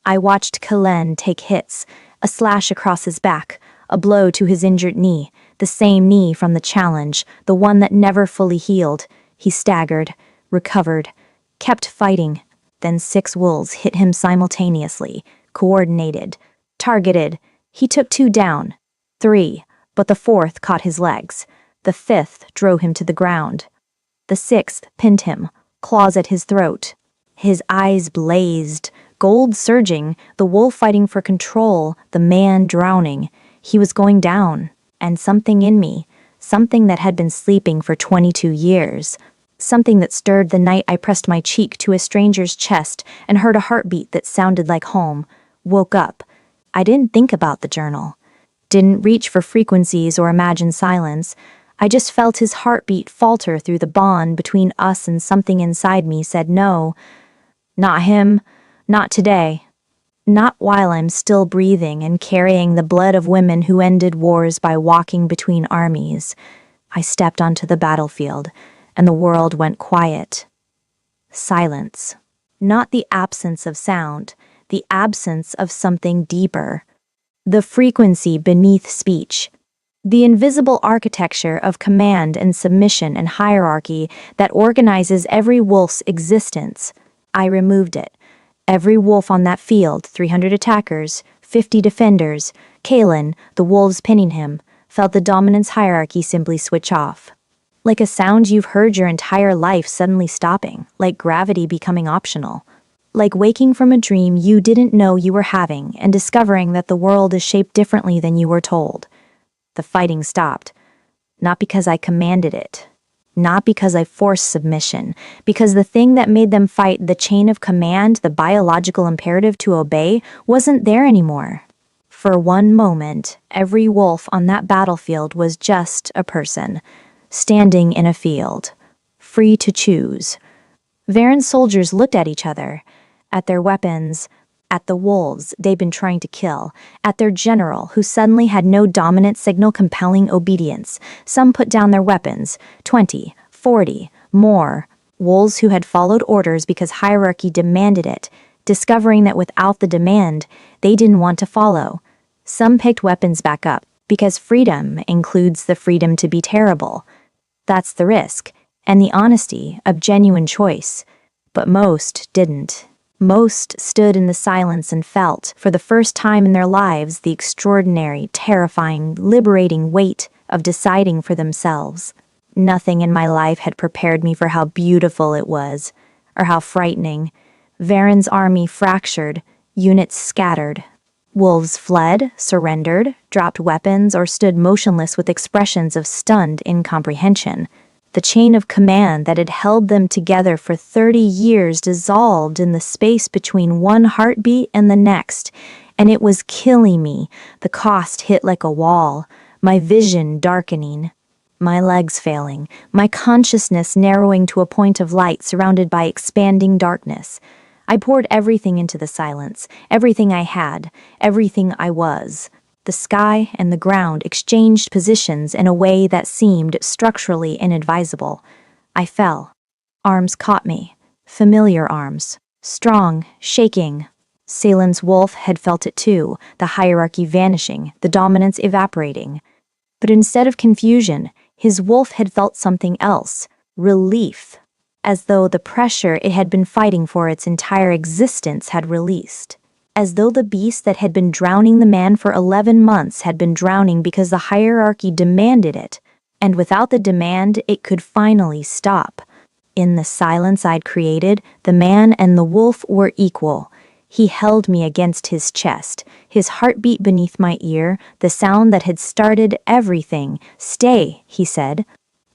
I watched Kalen take hits, a slash across his back, a blow to his injured knee, the same knee from the challenge, the one that never fully healed. He staggered, recovered, kept fighting. Then 6 wolves hit him simultaneously, coordinated, targeted. He took 2 down, 3, but the 4th caught his legs. The 5th drove him to the ground. The 6th pinned him, claws at his throat. His eyes blazed, gold surging, the wolf fighting for control, the man drowning. He was going down, and something in me, something that had been sleeping for 22 years, something that stirred the night I pressed my cheek to a stranger's chest and heard a heartbeat that sounded like home, woke up. I didn't think about the journal, didn't reach for frequencies or imagine silence. I just felt his heartbeat falter through the bond between us, and something inside me said no. Not him, not today. Not while I'm still breathing and carrying the blood of women who ended wars by walking between armies. I stepped onto the battlefield, and the world went quiet. Silence. Not the absence of sound, the absence of something deeper. The frequency beneath speech. The invisible architecture of command and submission and hierarchy that organizes every wolf's existence. I removed it. Every wolf on that field, 300 attackers, 50 defenders, Kalen, the wolves pinning him, felt the dominance hierarchy simply switch off. Like a sound you've heard your entire life suddenly stopping, like gravity becoming optional. Like waking from a dream you didn't know you were having and discovering that the world is shaped differently than you were told. The fighting stopped. Not because I commanded it. Not because I forced submission. Because the thing that made them fight, the chain of command, the biological imperative to obey, wasn't there anymore. For one moment, every wolf on that battlefield was just a person, standing in a field, free to choose. Varen's soldiers looked at each other, at their weapons, at the wolves they'd been trying to kill, at their general who suddenly had no dominant signal compelling obedience. Some put down their weapons, 20, 40, more. Wolves who had followed orders because hierarchy demanded it, discovering that without the demand, they didn't want to follow. Some picked weapons back up, because freedom includes the freedom to be terrible. That's the risk, and the honesty of genuine choice. But most didn't. Most stood in the silence and felt, for the first time in their lives, the extraordinary, terrifying, liberating weight of deciding for themselves. Nothing in my life had prepared me for how beautiful it was, or how frightening. Varen's army fractured, units scattered. Wolves fled, surrendered, dropped weapons, or stood motionless with expressions of stunned incomprehension. The chain of command that had held them together for 30 years dissolved in the space between one heartbeat and the next, and it was killing me. The cost hit like a wall, my vision darkening, my legs failing, my consciousness narrowing to a point of light surrounded by expanding darkness. I poured everything into the silence, everything I had, everything I was. The sky and the ground exchanged positions in a way that seemed structurally inadvisable. I fell. Arms caught me. Familiar arms. Strong, shaking. Salem's wolf had felt it too, the hierarchy vanishing, the dominance evaporating. But instead of confusion, his wolf had felt something else. Relief. As though the pressure it had been fighting for its entire existence had released. As though the beast that had been drowning the man for 11 months had been drowning because the hierarchy demanded it, and without the demand, it could finally stop. In the silence I'd created, the man and the wolf were equal. He held me against his chest, his heartbeat beneath my ear, the sound that had started everything. "Stay," he said.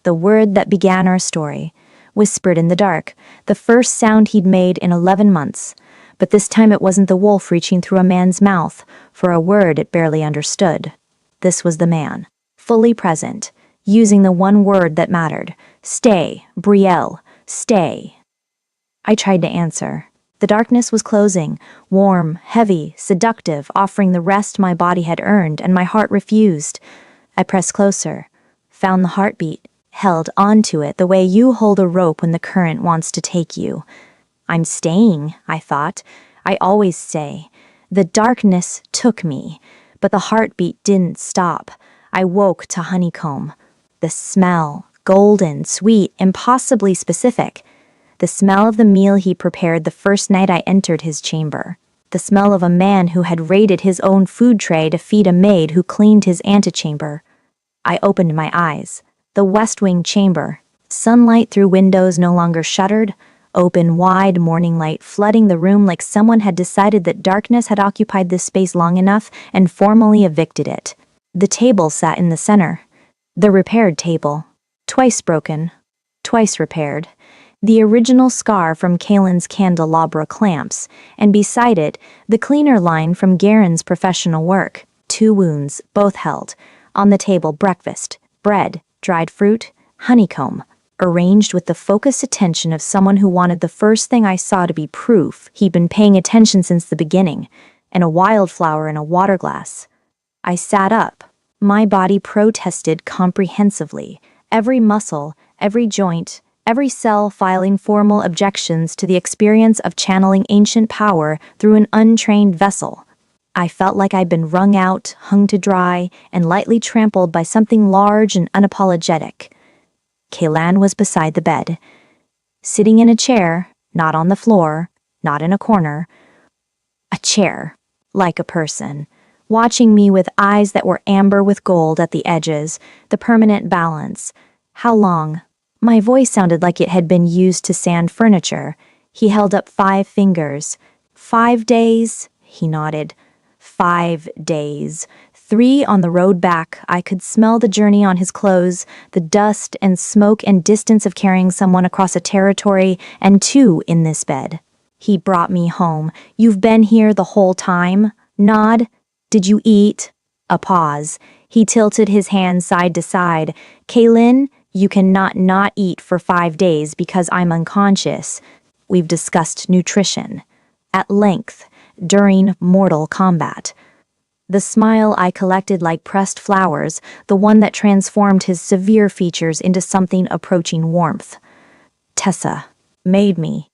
The word that began our story, whispered in the dark, the first sound he'd made in 11 months. But this time it wasn't the wolf reaching through a man's mouth for a word it barely understood. This was the man, fully present, using the one word that mattered. "Stay, Brielle, stay." I tried to answer. The darkness was closing, warm, heavy, seductive, offering the rest my body had earned, and my heart refused. I pressed closer, found the heartbeat, held onto it the way you hold a rope when the current wants to take you. I'm staying, I thought. I always stay. The darkness took me, but the heartbeat didn't stop. I woke to honeycomb. The smell, golden, sweet, impossibly specific. The smell of the meal he prepared the first night I entered his chamber. The smell of a man who had raided his own food tray to feed a maid who cleaned his antechamber. I opened my eyes. The West Wing chamber. Sunlight through windows no longer shuttered. Open, wide morning light flooding the room like someone had decided that darkness had occupied this space long enough and formally evicted it. The table sat in the center. The repaired table. Twice broken. Twice repaired. The original scar from Kalen's candelabra clamps, and beside it, the cleaner line from Garen's professional work. 2 wounds, both held. On the table, breakfast, bread, dried fruit, honeycomb, arranged with the focused attention of someone who wanted the first thing I saw to be proof he'd been paying attention since the beginning, and a wildflower in a water glass. I sat up. My body protested comprehensively. every muscle, every joint, every cell filing formal objections to the experience of channeling ancient power through an untrained vessel. I felt like I'd been wrung out, hung to dry, and lightly trampled by something large and unapologetic. Kaylan was beside the bed, sitting in a chair, not on the floor, not in a corner. A chair, like a person, watching me with eyes that were amber with gold at the edges, the permanent balance. How long? My voice sounded like it had been used to sand furniture. He held up 5 fingers. 5 days? He nodded. 5 days. 3 on the road back. I could smell the journey on his clothes, the dust and smoke and distance of carrying someone across a territory, and 2 in this bed. He brought me home. You've been here the whole time? Nod. Did you eat? A pause. He tilted his hands side to side. Kaylin, you cannot not eat for 5 days because I'm unconscious. We've discussed nutrition. At length, during mortal combat. The smile I collected like pressed flowers, the one that transformed his severe features into something approaching warmth. Tessa made me.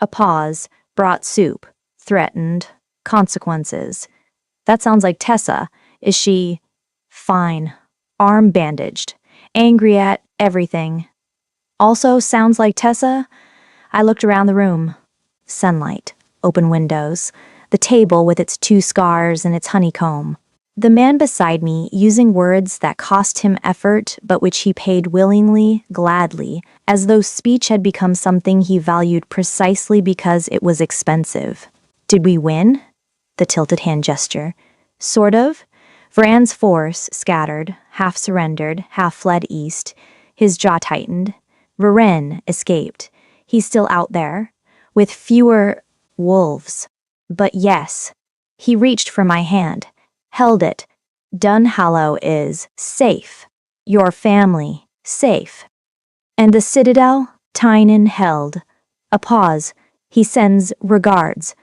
A pause, brought soup, threatened, consequences. That sounds like Tessa. Is she? Fine. Arm bandaged. Angry at everything. Also sounds like Tessa? I looked around the room. Sunlight, open windows, the table with its 2 scars and its honeycomb. The man beside me using words that cost him effort but which he paid willingly, gladly, as though speech had become something he valued precisely because it was expensive. Did we win? The tilted hand gesture. Sort of. Vran's force scattered, half surrendered, half fled east. His jaw tightened. Varen escaped. He's still out there, with fewer wolves. But yes, he reached for my hand, held it. Dunhallow is safe. Your family, safe. And the citadel, Tynan held. A pause. He sends regards.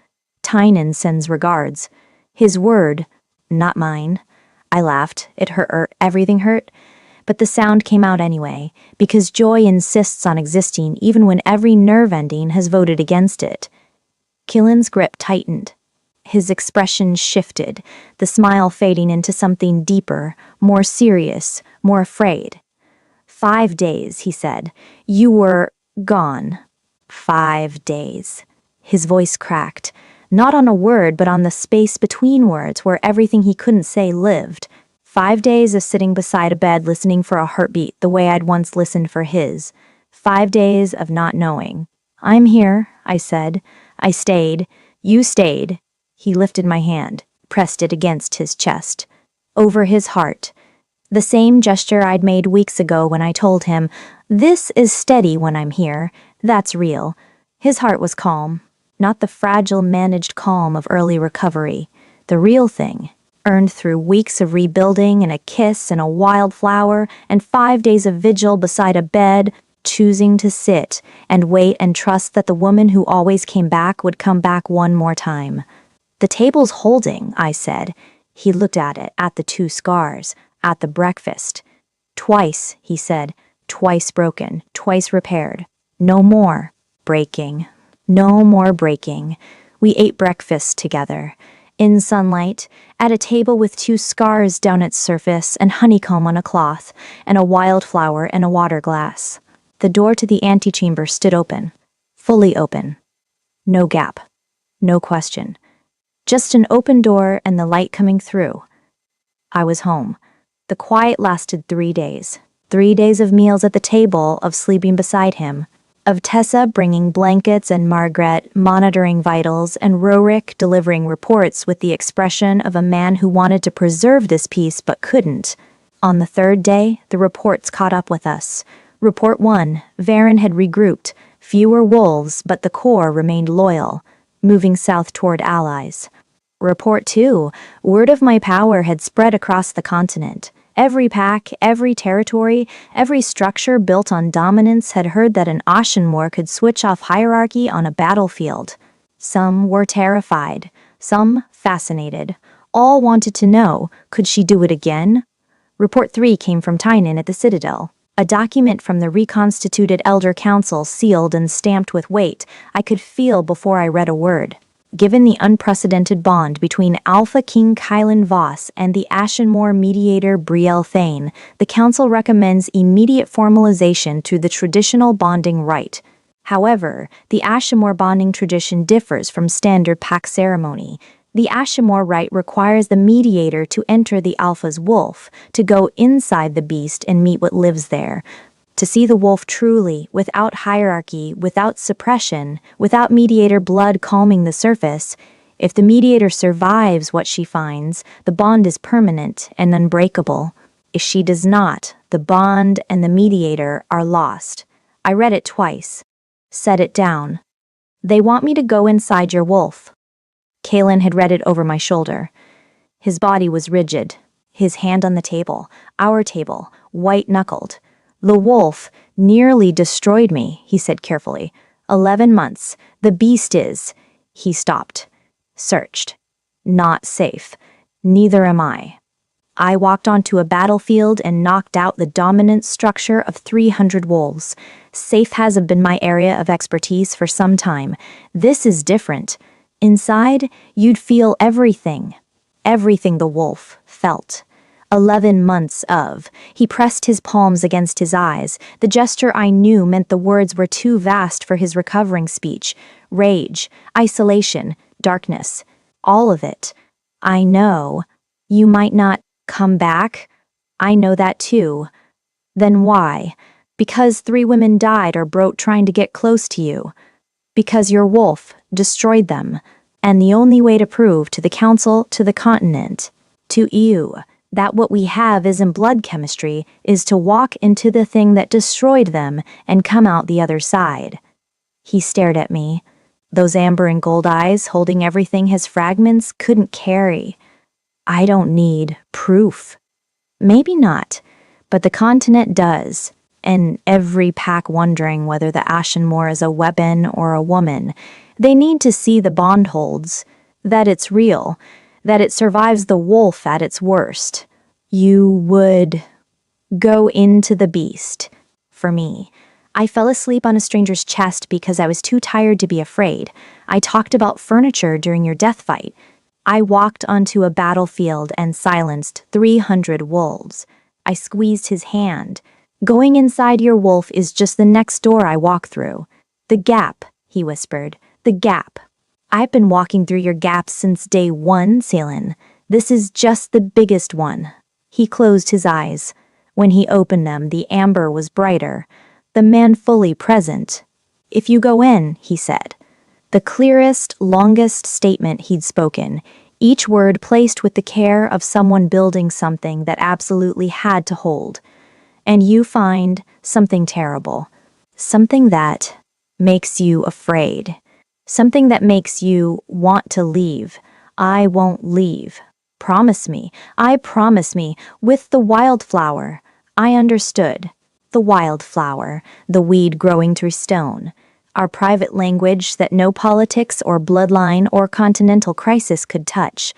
Tynan sends regards. His word, not mine. I laughed. It hurt. Everything hurt. But the sound came out anyway, because joy insists on existing even when every nerve ending has voted against it. Killen's grip tightened. His expression shifted, the smile fading into something deeper, more serious, more afraid. 5 days, he said. You were gone. 5 days. His voice cracked, not on a word but on the space between words where everything he couldn't say lived. 5 days of sitting beside a bed listening for a heartbeat the way I'd once listened for his. 5 days of not knowing. I'm here, I said. I stayed. You stayed. He lifted my hand, pressed it against his chest. Over his heart. The same gesture I'd made weeks ago when I told him, this is steady when I'm here. That's real. His heart was calm. Not the fragile, managed calm of early recovery. The real thing. Earned through weeks of rebuilding and a kiss and a wildflower and 5 days of vigil beside a bed, choosing to sit and wait and trust that the woman who always came back would come back one more time. The table's holding, I said. He looked at it, at the 2 scars, at the breakfast. Twice, he said, twice broken, twice repaired. No more breaking. No more breaking. We ate breakfast together. In sunlight, at a table with 2 scars down its surface and honeycomb on a cloth, and a wildflower and a water glass. The door to the antechamber stood open, fully open. No gap. No question. Just an open door and the light coming through. I was home. The quiet lasted 3 days. 3 days of meals at the table, of sleeping beside him, of Tessa bringing blankets and Margaret monitoring vitals and Rorik delivering reports with the expression of a man who wanted to preserve this peace but couldn't. On the 3rd day, the reports caught up with us. Report 1, Varen had regrouped. Fewer wolves, but the core remained loyal, moving south toward allies. Report 2, word of my power had spread across the continent. Every pack, every territory, every structure built on dominance had heard that an Ashenmoor could switch off hierarchy on a battlefield. Some were terrified, some fascinated. All wanted to know, could she do it again? Report 3 came from Tynan at the Citadel. A document from the reconstituted Elder Council sealed and stamped with weight I could feel before I read a word. Given the unprecedented bond between Alpha King Kylan Voss and the Ashenmoor mediator Brielle Thane, the Council recommends immediate formalization through the traditional bonding rite. However, the Ashenmoor bonding tradition differs from standard pact ceremony. The Ashenmoor rite requires the mediator to enter the Alpha's wolf, to go inside the beast and meet what lives there. To see the wolf truly, without hierarchy, without suppression, without mediator blood calming the surface. If the mediator survives what she finds, the bond is permanent and unbreakable. If she does not, the bond and the mediator are lost. I read it twice. Set it down. They want me to go inside your wolf. Kalen had read it over my shoulder. His body was rigid, his hand on the table, our table, white-knuckled. The wolf nearly destroyed me, he said carefully. 11 months. The beast is. He stopped. Searched. Not safe. Neither am I. I walked onto a battlefield and knocked out the dominant structure of 300 wolves. Safe has been my area of expertise for some time. This is different. Inside, you'd feel everything. Everything the wolf felt. 11 months of. He pressed his palms against his eyes. The gesture I knew meant the words were too vast for his recovering speech. Rage, isolation, darkness. All of it. I know. You might not come back. I know that too. Then why? Because 3 women died or broke trying to get close to you. Because your wolf destroyed them. And the only way to prove to the Council, to the continent, to you, that what we have isn't blood chemistry is to walk into the thing that destroyed them and come out the other side. He stared at me. Those amber and gold eyes holding everything his fragments couldn't carry. I don't need proof. Maybe not, but the continent does, and every pack wondering whether the Ashenmoor is a weapon or a woman. They need to see the bond holds, that it's real, that it survives the wolf at its worst. You would go into the beast. For me, I fell asleep on a stranger's chest because I was too tired to be afraid. I talked about furniture during your death fight. I walked onto a battlefield and silenced 300 wolves. I squeezed his hand. Going inside your wolf is just the next door I walk through. The gap, he whispered. The gap. I've been walking through your gaps since day 1, Salin. This is just the biggest one. He closed his eyes. When he opened them, the amber was brighter. The man fully present. If you go in, he said. The clearest, longest statement he'd spoken, each word placed with the care of someone building something that absolutely had to hold. And you find something terrible. Something that makes you afraid. Something that makes you want to leave. I won't leave. Promise me. I promise me. With the wildflower. I understood. The wildflower. The weed growing through stone. Our private language that no politics or bloodline or continental crisis could touch.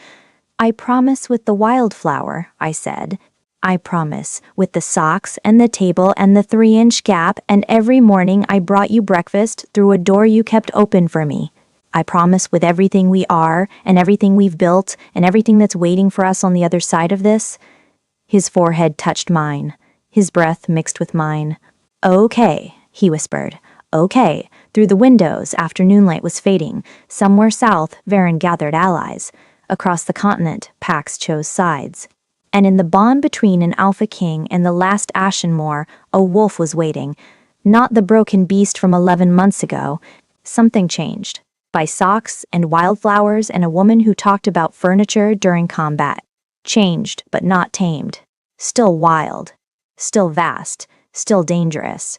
I promise with the wildflower, I said. I promise, with the socks and the table and the 3-inch gap, and every morning I brought you breakfast through a door you kept open for me. I promise with everything we are, and everything we've built, and everything that's waiting for us on the other side of this. His forehead touched mine. His breath mixed with mine. Okay, he whispered. Okay. Through the windows, afternoon light was fading. Somewhere south, Varen gathered allies. Across the continent, packs chose sides. And in the bond between an Alpha King and the last Ashenmoor, a wolf was waiting. Not the broken beast from 11 months ago. Something changed. By socks and wildflowers and a woman who talked about furniture during combat. Changed, but not tamed. Still wild. Still vast. Still dangerous.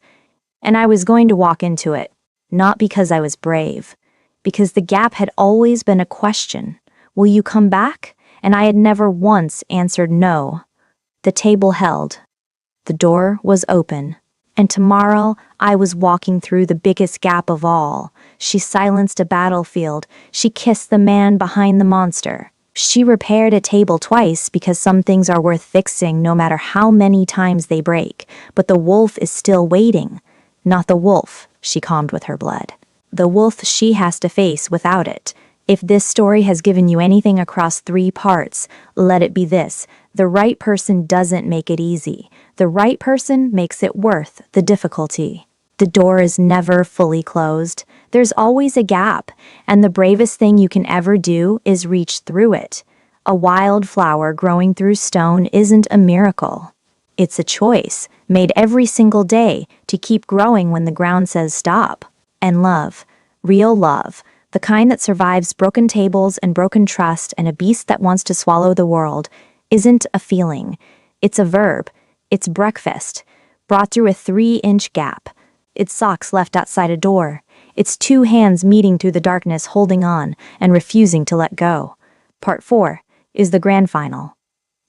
And I was going to walk into it. Not because I was brave. Because the gap had always been a question. Will you come back? And I had never once answered no. The table held. The door was open. And tomorrow I was walking through the biggest gap of all. She silenced a battlefield. She kissed the man behind the monster. She repaired a table twice because some things are worth fixing no matter how many times they break, but the wolf is still waiting. Not the wolf, she calmed with her blood. The wolf she has to face without it. If this story has given you anything across 3 parts, let it be this: the right person doesn't make it easy. The right person makes it worth the difficulty. The door is never fully closed. There's always a gap, and the bravest thing you can ever do is reach through it. A wild flower growing through stone isn't a miracle. It's a choice, made every single day, to keep growing when the ground says stop. And love, real love, the kind that survives broken tables and broken trust and a beast that wants to swallow the world, isn't a feeling. It's a verb. It's breakfast, brought through a 3-inch gap. It's socks left outside a door. It's 2 hands meeting through the darkness, holding on and refusing to let go. Part 4 is the grand final.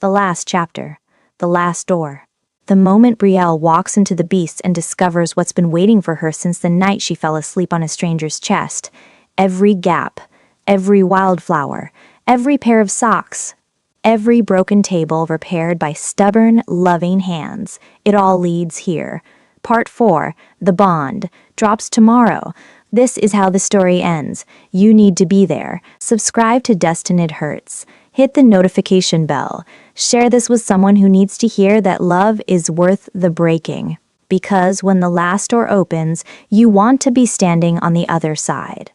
The last chapter. The last door. The moment Brielle walks into the beast and discovers what's been waiting for her since the night she fell asleep on a stranger's chest. Every gap, every wildflower, every pair of socks, every broken table repaired by stubborn, loving hands. It all leads here. Part 4, The Bond, drops tomorrow. This is how the story ends. You need to be there. Subscribe to Destin It Hurts. Hit the notification bell. Share this with someone who needs to hear that love is worth the breaking. Because when the last door opens, you want to be standing on the other side.